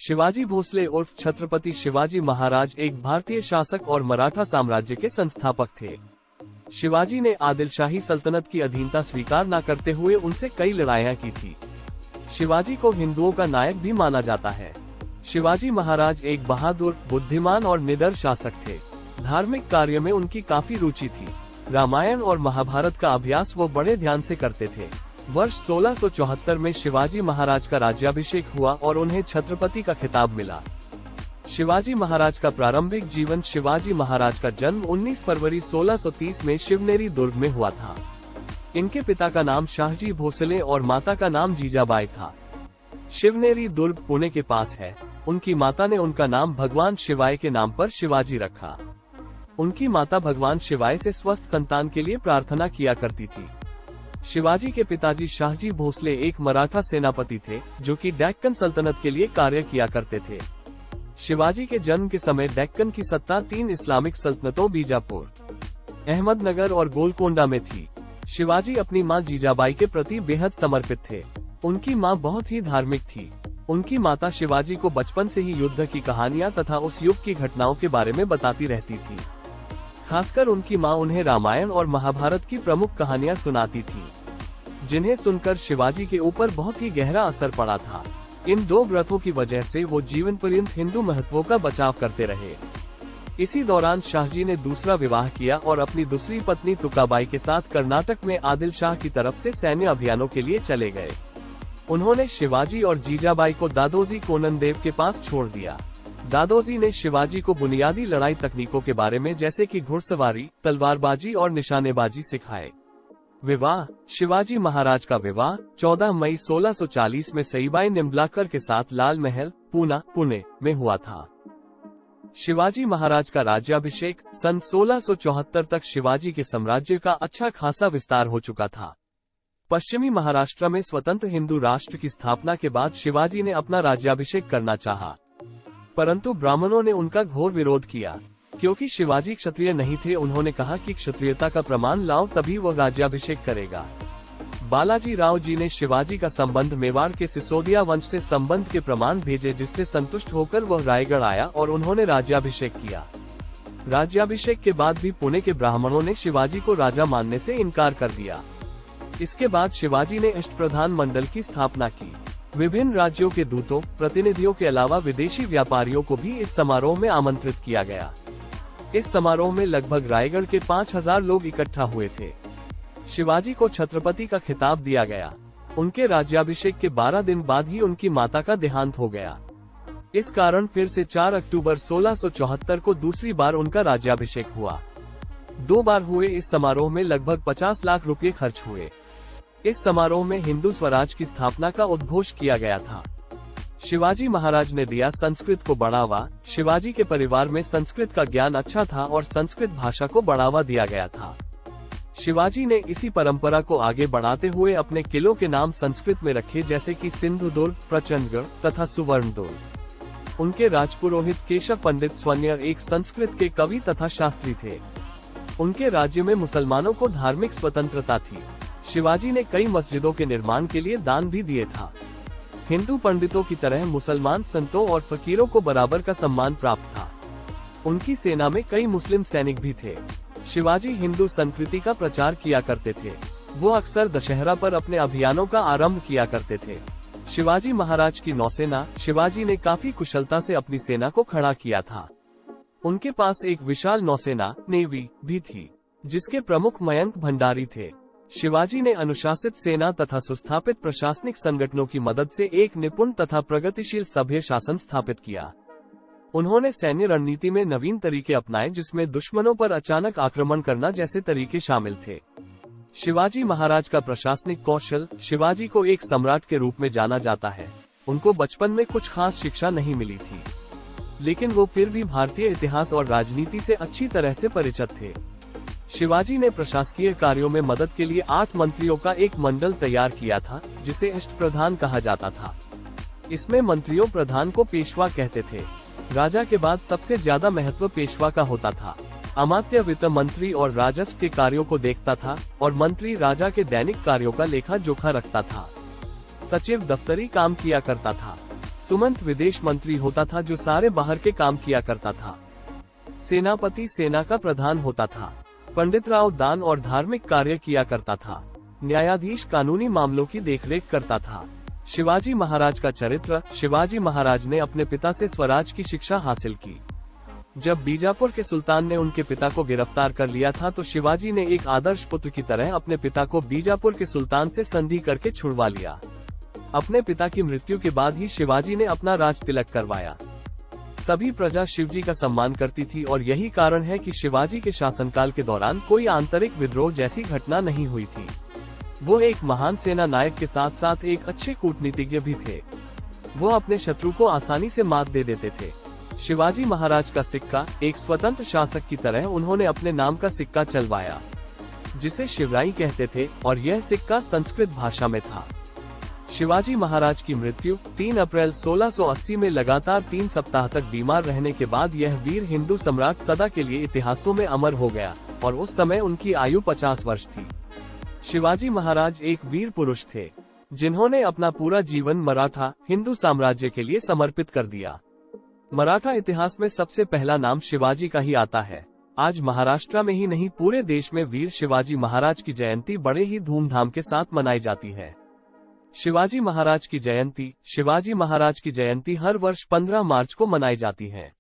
शिवाजी भोसले उर्फ छत्रपति शिवाजी महाराज एक भारतीय शासक और मराठा साम्राज्य के संस्थापक थे। शिवाजी ने आदिलशाही सल्तनत की अधीनता स्वीकार न करते हुए उनसे कई लड़ाइयां की थी। शिवाजी को हिंदुओं का नायक भी माना जाता है। शिवाजी महाराज एक बहादुर, बुद्धिमान और निडर शासक थे। धार्मिक कार्य में उनकी काफी रुचि थी। रामायण और महाभारत का अभ्यास वो बड़े ध्यान से करते थे। वर्ष 1674 में शिवाजी महाराज का राज्याभिषेक हुआ और उन्हें छत्रपति का खिताब मिला। शिवाजी महाराज का प्रारंभिक जीवन। शिवाजी महाराज का जन्म 19 फरवरी 1630 में शिवनेरी दुर्ग में हुआ था। इनके पिता का नाम शाहजी भोसले और माता का नाम जीजाबाई था। शिवनेरी दुर्ग पुणे के पास है। उनकी माता ने उनका नाम भगवान शिवाय के नाम पर शिवाजी रखा। उनकी माता भगवान शिवाय से स्वस्थ संतान के लिए प्रार्थना किया करती थी। शिवाजी के पिताजी शाहजी भोसले एक मराठा सेनापति थे जो कि डेक्कन सल्तनत के लिए कार्य किया करते थे। शिवाजी के जन्म के समय डेक्कन की सत्ता 3 इस्लामिक सल्तनतों बीजापुर, अहमदनगर और गोलकोंडा में थी। शिवाजी अपनी मां जीजाबाई के प्रति बेहद समर्पित थे। उनकी मां बहुत ही धार्मिक थी। उनकी माता शिवाजी को बचपन से ही युद्ध की कहानियां तथा उस युग की घटनाओं के बारे में बताती रहती थी। खासकर उनकी मां उन्हें रामायण और महाभारत की प्रमुख कहानियां सुनाती थी, जिन्हें सुनकर शिवाजी के ऊपर बहुत ही गहरा असर पड़ा था। इन 2 ग्रंथों की वजह से वो जीवन पर्यंत हिंदू महत्वों का बचाव करते रहे। इसी दौरान शाहजी ने दूसरा विवाह किया और अपनी दूसरी पत्नी तुकाबाई के साथ कर्नाटक में आदिल शाह की तरफ से सैन्य अभियानों के लिए चले गए। उन्होंने शिवाजी और जीजाबाई को दादोजी कोननदेव के पास छोड़ दिया। दादोजी ने शिवाजी को बुनियादी लड़ाई तकनीकों के बारे में जैसे कि घुड़सवारी, तलवारबाजी और निशानेबाजी सिखाए। विवाह। शिवाजी महाराज का विवाह 14 मई 1640 में सईबाई निम्बलाकर के साथ लाल महल, पूना, पुणे में हुआ था। शिवाजी महाराज का राज्याभिषेक। सन 1674 तक शिवाजी के साम्राज्य का अच्छा खासा विस्तार हो चुका था। पश्चिमी महाराष्ट्र में स्वतंत्र हिंदू राष्ट्र की स्थापना के बाद शिवाजी ने अपना राज्याभिषेक करना चाहा, परंतु ब्राह्मणों ने उनका घोर विरोध किया। क्योंकि शिवाजी क्षत्रिय नहीं थे, उन्होंने कहा कि क्षत्रियता का प्रमाण लाओ तभी वह राज्याभिषेक करेगा। बालाजी राव जी ने शिवाजी का संबंध मेवाड़ के सिसोदिया वंश से संबंध के प्रमाण भेजे, जिससे संतुष्ट होकर वह रायगढ़ आया और उन्होंने राज्याभिषेक किया। राज्याभिषेक के बाद भी पुणे के ब्राह्मणों ने शिवाजी को राजा मानने से इनकार कर दिया। इसके बाद शिवाजी ने अष्टप्रधान मंडल की स्थापना की। विभिन्न राज्यों के दूतों, प्रतिनिधियों के अलावा विदेशी व्यापारियों को भी इस समारोह में आमंत्रित किया गया। इस समारोह में लगभग रायगढ़ के 5000 लोग इकट्ठा हुए थे। शिवाजी को छत्रपति का खिताब दिया गया। उनके राज्याभिषेक के 12 दिन बाद ही उनकी माता का देहांत हो गया। इस कारण फिर से 4 अक्टूबर 1674 को दूसरी बार उनका राज्याभिषेक हुआ। 2 बार हुए इस समारोह में लगभग 50 लाख रुपए खर्च हुए। इस समारोह में हिंदू स्वराज की स्थापना का उद्घोष किया गया था। शिवाजी महाराज ने दिया संस्कृत को बढ़ावा। शिवाजी के परिवार में संस्कृत का ज्ञान अच्छा था और संस्कृत भाषा को बढ़ावा दिया गया था। शिवाजी ने इसी परंपरा को आगे बढ़ाते हुए अपने किलों के नाम संस्कृत में रखे, जैसे कि सिंधुदुर्ग, प्रचंडगढ़ तथा सुवर्णदुर्ग। उनके राजपुरोहित केशव पंडित स्वन्यर एक संस्कृत के कवि तथा शास्त्री थे। उनके राज्य में मुसलमानों को धार्मिक स्वतंत्रता थी। शिवाजी ने कई मस्जिदों के निर्माण के लिए दान भी दिए था। हिंदू पंडितों की तरह मुसलमान संतों और फकीरों को बराबर का सम्मान प्राप्त था। उनकी सेना में कई मुस्लिम सैनिक भी थे। शिवाजी हिंदू संस्कृति का प्रचार किया करते थे। वो अक्सर दशहरा पर अपने अभियानों का आरंभ किया करते थे। शिवाजी महाराज की नौसेना। शिवाजी ने काफी कुशलता से अपनी सेना को खड़ा किया था। उनके पास एक विशाल नौसेना, नेवी भी थी, जिसके प्रमुख मयंक भंडारी थे। शिवाजी ने अनुशासित सेना तथा सुस्थापित प्रशासनिक संगठनों की मदद से एक निपुण तथा प्रगतिशील सभ्य शासन स्थापित किया। उन्होंने सैन्य रणनीति में नवीन तरीके अपनाए, जिसमें दुश्मनों पर अचानक आक्रमण करना जैसे तरीके शामिल थे। शिवाजी महाराज का प्रशासनिक कौशल। शिवाजी को एक सम्राट के रूप में जाना जाता है। उनको बचपन में कुछ खास शिक्षा नहीं मिली थी, लेकिन वो फिर भी भारतीय इतिहास और राजनीति से अच्छी तरह से परिचित थे। शिवाजी ने प्रशासकीय कार्यों में मदद के लिए 8 मंत्रियों का एक मंडल तैयार किया था, जिसे अष्टप्रधान कहा जाता था। इसमें मंत्रियों प्रधान को पेशवा कहते थे। राजा के बाद सबसे ज्यादा महत्व पेशवा का होता था। अमात्य वित्त मंत्री और राजस्व के कार्यों को देखता था और मंत्री राजा के दैनिक कार्यों का लेखा जोखा रखता था। सचिव दफ्तरी काम किया करता था। सुमंत विदेश मंत्री होता था जो सारे बाहर के काम किया करता था। सेनापति सेना का प्रधान होता था। पंडितराव दान और धार्मिक कार्य किया करता था। न्यायाधीश कानूनी मामलों की देखरेख करता था। शिवाजी महाराज का चरित्र। शिवाजी महाराज ने अपने पिता से स्वराज की शिक्षा हासिल की। जब बीजापुर के सुल्तान ने उनके पिता को गिरफ्तार कर लिया था तो शिवाजी ने एक आदर्श पुत्र की तरह अपने पिता को बीजापुर के सुल्तान से संधि करके छुड़वा लिया। अपने पिता की मृत्यु के बाद ही शिवाजी ने अपना राज तिलक करवाया। सभी प्रजा शिवजी का सम्मान करती थी और यही कारण है कि शिवाजी के शासनकाल के दौरान कोई आंतरिक विद्रोह जैसी घटना नहीं हुई थी। वो एक महान सेना नायक के साथ साथ एक अच्छे कूटनीतिज्ञ भी थे। वो अपने शत्रु को आसानी से मात दे देते थे। शिवाजी महाराज का सिक्का। एक स्वतंत्र शासक की तरह उन्होंने अपने नाम का सिक्का चलवाया, जिसे शिवराई कहते थे, और यह सिक्का संस्कृत भाषा में था। शिवाजी महाराज की मृत्यु 3 अप्रैल 1680 में लगातार 3 सप्ताह तक बीमार रहने के बाद यह वीर हिंदू सम्राट सदा के लिए इतिहासों में अमर हो गया और उस समय उनकी आयु 50 वर्ष थी। शिवाजी महाराज एक वीर पुरुष थे जिन्होंने अपना पूरा जीवन मराठा हिंदू साम्राज्य के लिए समर्पित कर दिया। मराठा इतिहास में सबसे पहला नाम शिवाजी का ही आता है। आज महाराष्ट्र में ही नहीं पूरे देश में वीर शिवाजी महाराज की जयंती बड़े ही धूमधाम के साथ मनाई जाती है। शिवाजी महाराज की जयंती हर वर्ष 15 मार्च को मनाई जाती है।